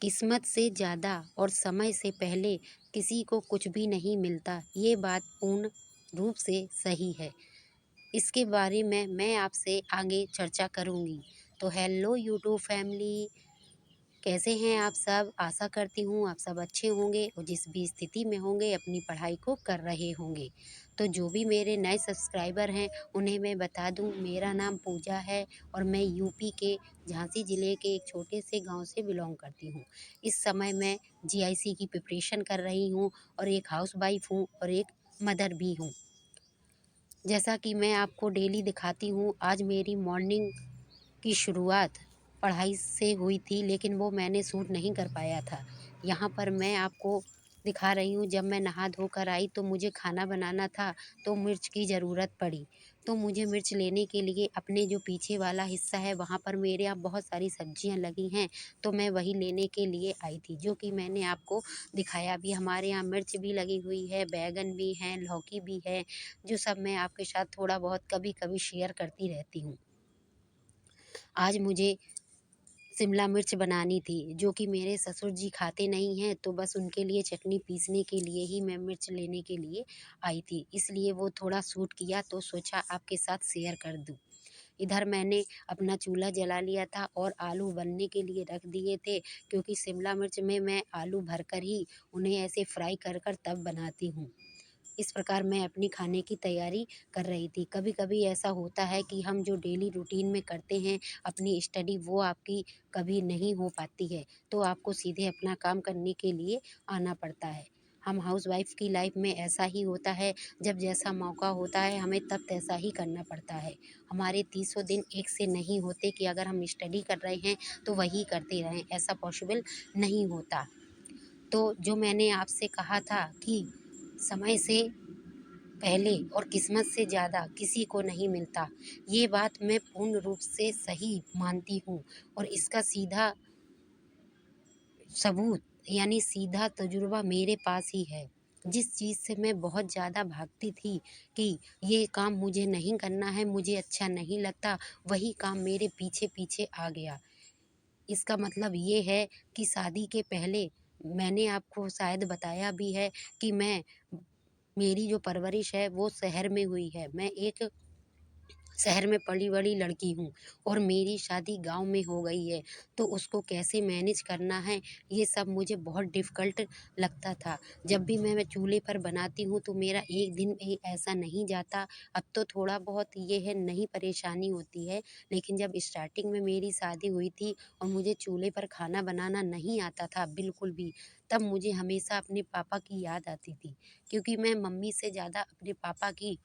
किस्मत से ज़्यादा और समय से पहले किसी को कुछ भी नहीं मिलता। ये बात पूर्ण रूप से सही है। इसके बारे में मैं आपसे आगे चर्चा करूँगी। तो हेलो यूट्यूब फैमिली, कैसे हैं आप सब? आशा करती हूँ आप सब अच्छे होंगे और जिस भी स्थिति में होंगे अपनी पढ़ाई को कर रहे होंगे। तो जो भी मेरे नए सब्सक्राइबर हैं उन्हें मैं बता दूँ, मेरा नाम पूजा है और मैं यूपी के झांसी ज़िले के एक छोटे से गांव से बिलोंग करती हूँ। इस समय मैं जीआईसी की प्रिपरेशन कर रही हूँ और एक हाउसवाइफ हूँ और एक मदर भी हूँ। जैसा कि मैं आपको डेली दिखाती हूँ, आज मेरी मॉर्निंग की शुरुआत पढ़ाई से हुई थी, लेकिन वो मैंने शूट नहीं कर पाया था। यहाँ पर मैं आपको दिखा रही हूँ, जब मैं नहा धोकर आई तो मुझे खाना बनाना था, तो मिर्च की ज़रूरत पड़ी। तो मुझे मिर्च लेने के लिए अपने जो पीछे वाला हिस्सा है वहाँ पर मेरे यहाँ बहुत सारी सब्जियाँ लगी हैं, तो मैं वही लेने के लिए आई थी, जो कि मैंने आपको दिखाया भी। हमारे यहाँ मिर्च भी लगी हुई है, बैंगन भी हैं, लौकी भी है, जो सब मैं आपके साथ थोड़ा बहुत कभी-कभी शेयर करती रहती हूँ। आज मुझे शिमला मिर्च बनानी थी, जो कि मेरे ससुर जी खाते नहीं हैं, तो बस उनके लिए चटनी पीसने के लिए ही मैं मिर्च लेने के लिए आई थी। इसलिए वो थोड़ा सूट किया तो सोचा आपके साथ शेयर कर दूँ। इधर मैंने अपना चूल्हा जला लिया था और आलू उबलने के लिए रख दिए थे, क्योंकि शिमला मिर्च में मैं आलू भरकर ही उन्हें ऐसे फ्राई कर कर तब बनाती हूँ। इस प्रकार मैं अपनी खाने की तैयारी कर रही थी। कभी-कभी ऐसा होता है कि हम जो डेली रूटीन में करते हैं अपनी स्टडी, वो आपकी कभी नहीं हो पाती है, तो आपको सीधे अपना काम करने के लिए आना पड़ता है। हम हाउसवाइफ़ की लाइफ़ में ऐसा ही होता है, जब जैसा मौका होता है हमें तब तैसा ही करना पड़ता है। हमारे तीसों दिन एक से नहीं होते कि अगर हम स्टडी कर रहे हैं तो वही करते रहें, ऐसा पॉसिबल नहीं होता। तो जो मैंने आपसे कहा था कि समय से पहले और किस्मत से ज़्यादा किसी को नहीं मिलता, ये बात मैं पूर्ण रूप से सही मानती हूँ और इसका सीधा सबूत यानी सीधा तजुर्बा मेरे पास ही है। जिस चीज़ से मैं बहुत ज़्यादा भागती थी कि ये काम मुझे नहीं करना है, मुझे अच्छा नहीं लगता, वही काम मेरे पीछे-पीछे आ गया। इसका मतलब ये है कि शादी के पहले मैंने आपको शायद बताया भी है कि मेरी जो परवरिश है वो शहर में हुई है। मैं एक शहर में पली-बड़ी लड़की हूँ और मेरी शादी गाँव में हो गई है, तो उसको कैसे मैनेज करना है, ये सब मुझे बहुत डिफ़िकल्ट लगता था। जब भी मैं चूल्हे पर बनाती हूँ तो मेरा एक दिन भी ऐसा नहीं जाता। अब तो थोड़ा बहुत ये है, नहीं परेशानी होती है, लेकिन जब स्टार्टिंग में मेरी शादी हुई थी और मुझे चूल्हे पर खाना बनाना नहीं आता था बिल्कुल भी, तब मुझे हमेशा अपने पापा की याद आती थी, क्योंकि मैं मम्मी से ज़्यादा अपने पापा की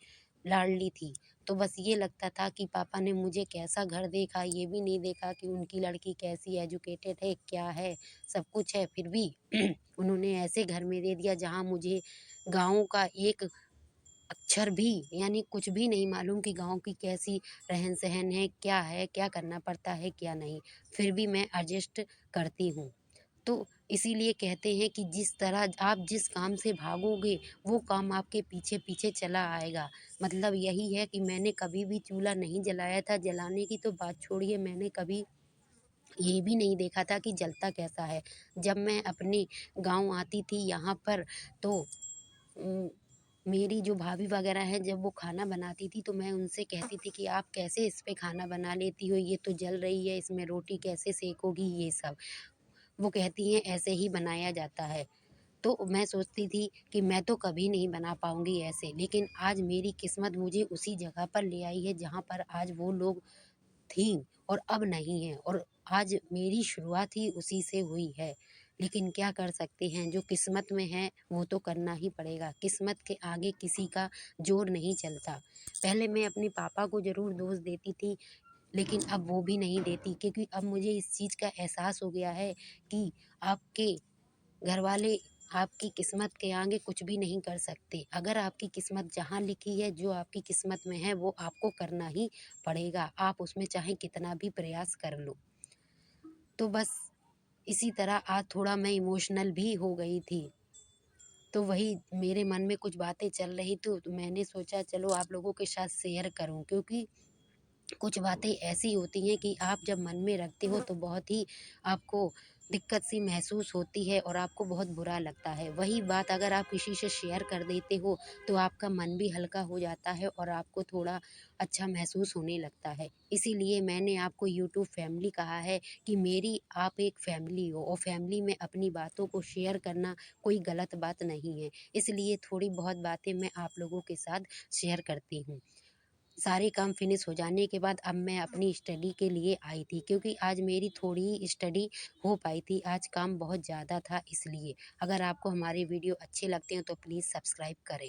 लाडली थी। तो बस ये लगता था कि पापा ने मुझे कैसा घर देखा, ये भी नहीं देखा कि उनकी लड़की कैसी एजुकेटेड है, क्या है, सब कुछ है, फिर भी उन्होंने ऐसे घर में दे दिया जहाँ मुझे गाँव का एक अक्षर भी यानी कुछ भी नहीं मालूम कि गाँव की कैसी रहन-सहन है, क्या करना पड़ता है, क्या नहीं। फिर भी मैं एडजस्ट करती हूँ। तो इसीलिए कहते हैं कि जिस तरह आप जिस काम से भागोगे, वो काम आपके पीछे-पीछे चला आएगा। मतलब यही है कि मैंने कभी भी चूल्हा नहीं जलाया था, जलाने की तो बात छोड़िए, मैंने कभी ये भी नहीं देखा था कि जलता कैसा है। जब मैं अपने गाँव आती थी यहाँ पर, तो उम, मेरी जो भाभी वगैरह हैं, जब वो खाना बनाती थी तो मैं उनसे कहती थी कि आप कैसे इस पे खाना बना लेती हो? ये तो जल रही है, इसमें रोटी कैसे सेकोगी? ये सब। वो कहती हैं ऐसे ही बनाया जाता है। तो मैं सोचती थी कि मैं तो कभी नहीं बना पाऊँगी ऐसे, लेकिन आज मेरी किस्मत मुझे उसी जगह पर ले आई है जहाँ पर आज वो लोग थीं और अब नहीं हैं, और आज मेरी शुरुआत ही उसी से हुई है। लेकिन क्या कर सकते हैं, जो किस्मत में है वो तो करना ही पड़ेगा। किस्मत के आगे किसी का ज़ोर नहीं चलता। पहले मैं अपने पापा को ज़रूर दोष देती थी, लेकिन अब वो भी नहीं देती, क्योंकि अब मुझे इस चीज़ का एहसास हो गया है कि आपके घरवाले आपकी किस्मत के आगे कुछ भी नहीं कर सकते। अगर आपकी किस्मत जहाँ लिखी है, जो आपकी किस्मत में है, वो आपको करना ही पड़ेगा। आप उसमें चाहे कितना भी प्रयास कर लो। तो बस इसी तरह आज थोड़ा मैं इमोशनल भी हो गई थी। तो वही मेरे मन में कुछ बातें चल रही तो मैंने सोचा चलो आप लोगों के साथ शेयर करूँ, क्योंकि कुछ बातें ऐसी होती हैं कि आप जब मन में रखते हो तो बहुत ही आपको दिक्कत सी महसूस होती है और आपको बहुत बुरा लगता है। वही बात अगर आप किसी से शेयर कर देते हो तो आपका मन भी हल्का हो जाता है और आपको थोड़ा अच्छा महसूस होने लगता है। इसीलिए मैंने आपको यूट्यूब फैमिली कहा है कि मेरी आप एक फैमिली हो और फैमिली में अपनी बातों को शेयर करना कोई गलत बात नहीं है। इसलिए थोड़ी बहुत बातें मैं आप लोगों के साथ शेयर करती हूँ। सारे काम फिनिश हो जाने के बाद अब मैं अपनी स्टडी के लिए आई थी, क्योंकि आज मेरी थोड़ी ही स्टडी हो पाई थी, आज काम बहुत ज़्यादा था इसलिए। अगर आपको हमारे वीडियो अच्छे लगते हैं तो प्लीज़ सब्सक्राइब करें।